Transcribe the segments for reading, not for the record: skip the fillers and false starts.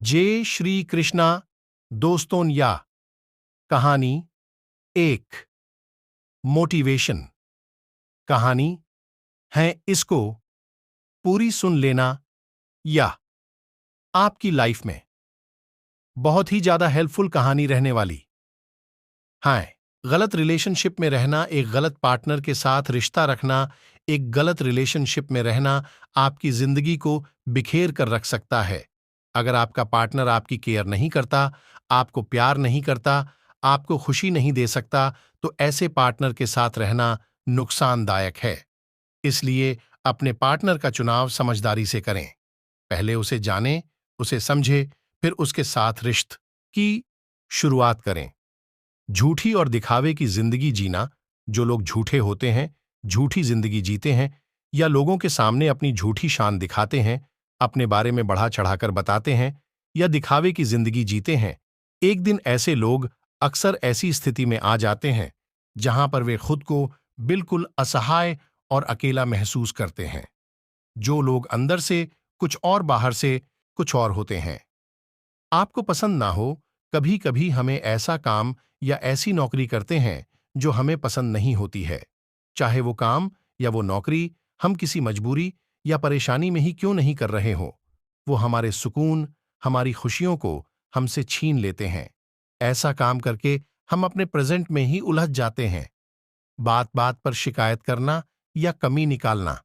जय श्री कृष्णा दोस्तों। या कहानी एक मोटिवेशन कहानी है, इसको पूरी सुन लेना या आपकी लाइफ में बहुत ही ज्यादा हेल्पफुल कहानी रहने वाली। हाँ, गलत रिलेशनशिप में रहना, एक गलत पार्टनर के साथ रिश्ता रखना, एक गलत रिलेशनशिप में रहना आपकी जिंदगी को बिखेर कर रख सकता है। अगर आपका पार्टनर आपकी केयर नहीं करता, आपको प्यार नहीं करता, आपको खुशी नहीं दे सकता, तो ऐसे पार्टनर के साथ रहना नुकसानदायक है। इसलिए अपने पार्टनर का चुनाव समझदारी से करें। पहले उसे जानें, उसे समझें, फिर उसके साथ रिश्ते की शुरुआत करें। झूठी और दिखावे की जिंदगी जीना, जो लोग झूठे होते हैं, झूठी जिंदगी जीते हैं या लोगों के सामने अपनी झूठी शान दिखाते हैं, अपने बारे में बढ़ा चढ़ाकर बताते हैं या दिखावे की जिंदगी जीते हैं, एक दिन ऐसे लोग अक्सर ऐसी स्थिति में आ जाते हैं जहां पर वे खुद को बिल्कुल असहाय और अकेला महसूस करते हैं। जो लोग अंदर से कुछ और बाहर से कुछ और होते हैं। आपको पसंद ना हो, कभी कभी हमें ऐसा काम या ऐसी नौकरी करते हैं जो हमें पसंद नहीं होती है। चाहे वो काम या वो नौकरी हम किसी मजबूरी या परेशानी में ही क्यों नहीं कर रहे हो, वो हमारे सुकून, हमारी खुशियों को हमसे छीन लेते हैं। ऐसा काम करके हम अपने प्रेजेंट में ही उलझ जाते हैं। बात बात पर शिकायत करना या कमी निकालना।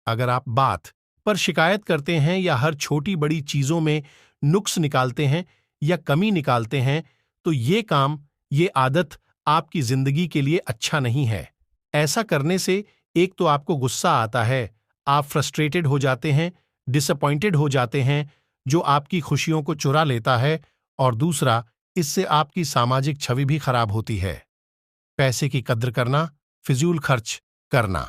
अगर आप बात पर शिकायत करते हैं या हर छोटी बड़ी चीजों में नुक्स निकालते हैं या कमी निकालते हैं, तो ये काम, ये आदत आपकी जिंदगी के लिए अच्छा नहीं है। ऐसा करने से एक तो आपको गुस्सा आता है, आप फ्रस्ट्रेटेड हो जाते हैं, डिसअपॉइंटेड हो जाते हैं, जो आपकी खुशियों को चुरा लेता है, और दूसरा, इससे आपकी सामाजिक छवि भी खराब होती है। पैसे की कद्र करना, फिजूल खर्च करना।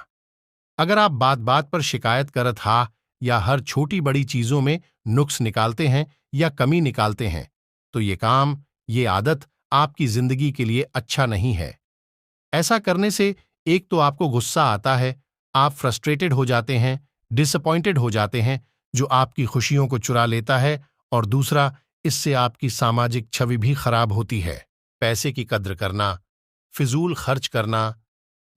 अगर आप बात बात पर शिकायत करत हा या हर छोटी बड़ी चीजों में नुक्स निकालते हैं या कमी निकालते हैं, तो ये काम, ये आदत आपकी जिंदगी के लिए अच्छा नहीं है। ऐसा करने से एक तो आपको गुस्सा आता है, आप फ्रस्ट्रेटेड हो जाते हैं, डिसअपॉइंटेड हो जाते हैं, जो आपकी खुशियों को चुरा लेता है, और दूसरा, इससे आपकी सामाजिक छवि भी खराब होती है। पैसे की कद्र करना, फिजूल खर्च करना।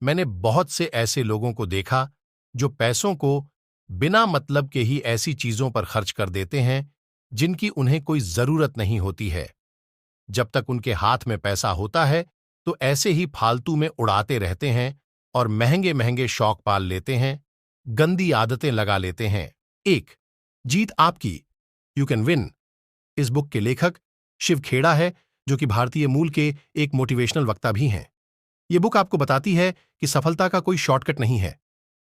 मैंने बहुत से ऐसे लोगों को देखा जो पैसों को बिना मतलब के ही ऐसी चीजों पर खर्च कर देते हैं जिनकी उन्हें कोई जरूरत नहीं होती है। जब तक उनके हाथ में पैसा होता है तो ऐसे ही फालतू में उड़ाते रहते हैं और महंगे महंगे शौक पाल लेते हैं, गंदी आदतें लगा लेते हैं। एक जीत आपकी, यू कैन विन। इस बुक के लेखक शिव खेड़ा है, जो कि भारतीय मूल के एक मोटिवेशनल वक्ता भी हैं। ये बुक आपको बताती है कि सफलता का कोई शॉर्टकट नहीं है।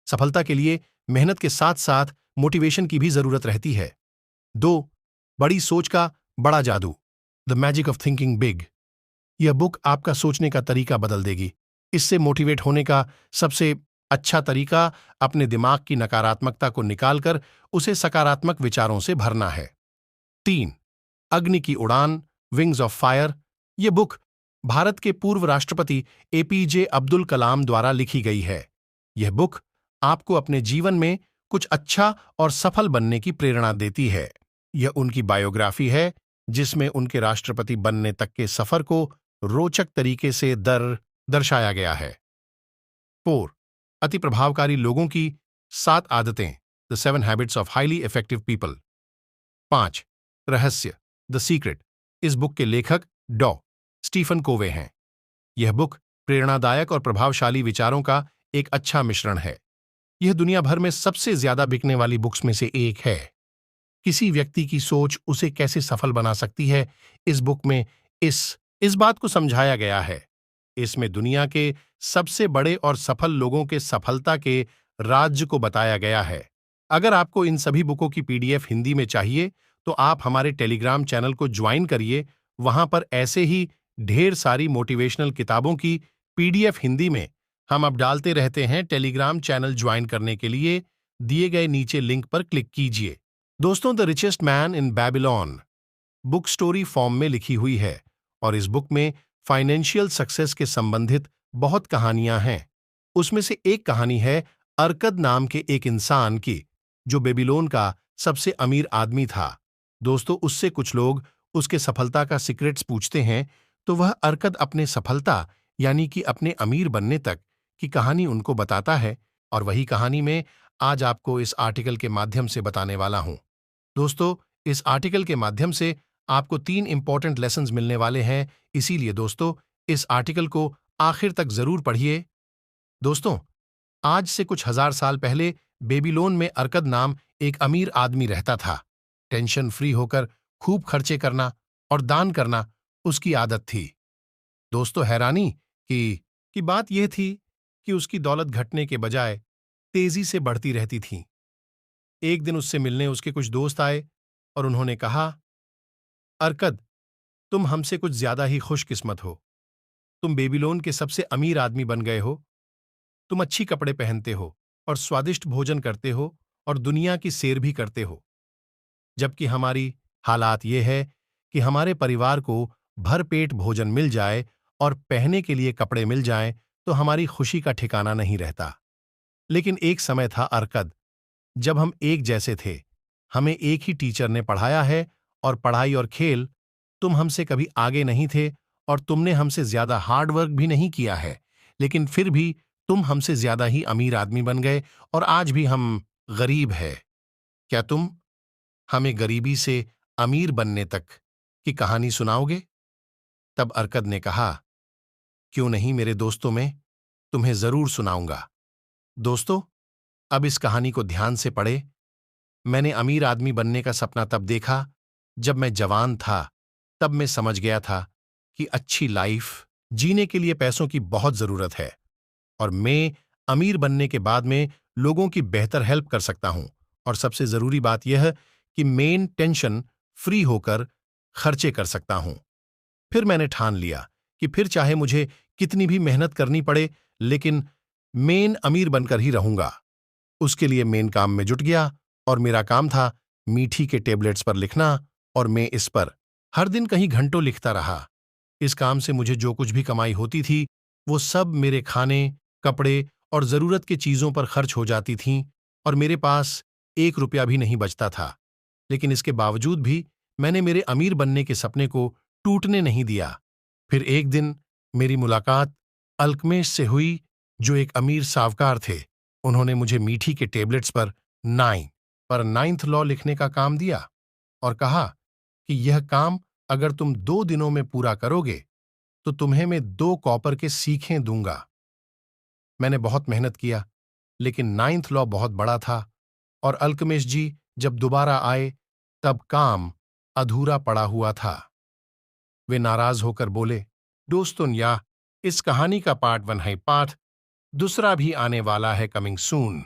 सफलता के लिए मेहनत के साथ साथ मोटिवेशन की भी जरूरत रहती है। दो बड़ी सोच का बड़ा जादू, the magic of thinking big. यह बुक आपका सोचने का तरीका बदल देगी। इससे मोटिवेट होने का सबसे अच्छा तरीका अपने दिमाग की नकारात्मकता को निकालकर उसे सकारात्मक विचारों से भरना है। तीन अग्नि की उड़ान, विंग्स ऑफ फायर। यह बुक भारत के पूर्व राष्ट्रपति एपीजे अब्दुल कलाम द्वारा लिखी गई है। यह बुक आपको अपने जीवन में कुछ अच्छा और सफल बनने की प्रेरणा देती है। यह उनकी बायोग्राफी है, जिसमें उनके राष्ट्रपति बनने तक के सफर को रोचक तरीके से दर्शाया गया है। 4 अति प्रभावकारी लोगों की 7 आदतें, the 7 habits of highly effective people. 5 रहस्य, द सीक्रेट। इस बुक के लेखक डॉ. स्टीफन कोवे हैं। यह बुक प्रेरणादायक और प्रभावशाली विचारों का एक अच्छा मिश्रण है। यह दुनिया भर में सबसे ज्यादा बिकने वाली बुक्स में से एक है। किसी व्यक्ति की सोच उसे कैसे सफल बना सकती है, इस बुक में इस बात को समझाया गया है। इसमें दुनिया के सबसे बड़े और सफल लोगों के सफलता के राज्य को बताया गया है। अगर आपको इन सभी बुकों की पीडीएफ हिंदी में चाहिए, तो आप हमारे टेलीग्राम चैनल को ज्वाइन करिए। वहां पर ऐसे ही ढेर सारी मोटिवेशनल किताबों की पीडीएफ हिंदी में हम अब डालते रहते हैं। टेलीग्राम चैनल ज्वाइन करने के लिए दिए गए नीचे लिंक पर क्लिक कीजिए। दोस्तों, the richest man in Babylon book story form में लिखी हुई है, और इस बुक में फाइनेंशियल सक्सेस के संबंधित बहुत कहानियां हैं। उसमें से एक कहानी है अरकद नाम के एक इंसान की, जो बेबीलोन का सबसे अमीर आदमी था। दोस्तों, उससे कुछ लोग उसके सफलता का सीक्रेट्स पूछते हैं, तो वह अर्कद अपने सफलता यानी कि अपने अमीर बनने तक की कहानी उनको बताता है, और वही कहानी में आज आपको इस आर्टिकल के माध्यम से बताने वाला हूं। दोस्तों, इस आर्टिकल के माध्यम से आपको 3 इंपॉर्टेंट लेसन्स मिलने वाले हैं, इसीलिए दोस्तों, इस आर्टिकल को आखिर तक जरूर पढ़िए। दोस्तों, आज से कुछ हजार साल पहले बेबीलोन में अर्कद नाम एक अमीर आदमी रहता था। टेंशन फ्री होकर खूब खर्चे करना और दान करना उसकी आदत थी। दोस्तों, हैरानी की बात यह थी कि उसकी दौलत घटने के बजाय तेजी से बढ़ती रहती थी। एक दिन उससे मिलने उसके कुछ दोस्त आए और उन्होंने कहा, अर्कद, तुम हमसे कुछ ज्यादा ही खुशकिस्मत हो। तुम बेबीलोन के सबसे अमीर आदमी बन गए हो। तुम अच्छी कपड़े पहनते हो और स्वादिष्ट भोजन करते हो और दुनिया की सैर भी करते हो, जबकि हमारी हालात ये है कि हमारे परिवार को भरपेट भोजन मिल जाए और पहनने के लिए कपड़े मिल जाएं तो हमारी खुशी का ठिकाना नहीं रहता। लेकिन एक समय था अर्कद, जब हम एक जैसे थे। हमें एक ही टीचर ने पढ़ाया है और पढ़ाई और खेल तुम हमसे कभी आगे नहीं थे और तुमने हमसे ज्यादा हार्ड वर्क भी नहीं किया है, लेकिन फिर भी तुम हमसे ज्यादा ही अमीर आदमी बन गए और आज भी हम गरीब है। क्या तुम हमें गरीबी से अमीर बनने तक की कहानी सुनाओगे? तब अर्कद ने कहा, क्यों नहीं मेरे दोस्तों, में तुम्हें जरूर सुनाऊंगा। दोस्तों, अब इस कहानी को ध्यान से पढ़े। मैंने अमीर आदमी बनने का सपना तब देखा जब मैं जवान था। तब मैं समझ गया था कि अच्छी लाइफ जीने के लिए पैसों की बहुत जरूरत है, और मैं अमीर बनने के बाद में लोगों की बेहतर हेल्प कर सकता हूं। और सबसे जरूरी बात यह कि मैं टेंशन फ्री होकर खर्चे कर सकता हूं। फिर मैंने ठान लिया कि फिर चाहे मुझे कितनी भी मेहनत करनी पड़े, लेकिन मैं अमीर बनकर ही रहूंगा। उसके लिए मेन काम में जुट गया और मेरा काम था मीठी के टेबलेट्स पर लिखना, और मैं इस पर हर दिन कहीं घंटों लिखता रहा। इस काम से मुझे जो कुछ भी कमाई होती थी वो सब मेरे खाने, कपड़े और जरूरत की चीजों पर खर्च हो जाती थीं, और मेरे पास 1 रुपया भी नहीं बचता था। लेकिन इसके बावजूद भी मैंने मेरे अमीर बनने के सपने को टूटने नहीं दिया। फिर एक दिन मेरी मुलाकात अल्कमेश से हुई, जो एक अमीर साहूकार थे। उन्होंने मुझे मीठी के टेबलेट्स पर 9th लॉ लिखने का काम दिया और कहा कि यह काम अगर तुम 2 दिनों में पूरा करोगे तो तुम्हें मैं 2 कॉपर के सीखें दूंगा। मैंने बहुत मेहनत किया, लेकिन 9th लॉ बहुत बड़ा था, और अल्कमेश जी जब दोबारा आए तब काम अधूरा पड़ा हुआ था। वे नाराज होकर बोले, दोस्तों, या इस कहानी का पार्ट 1 है, पार्ट दूसरा भी आने वाला है, कमिंग सून।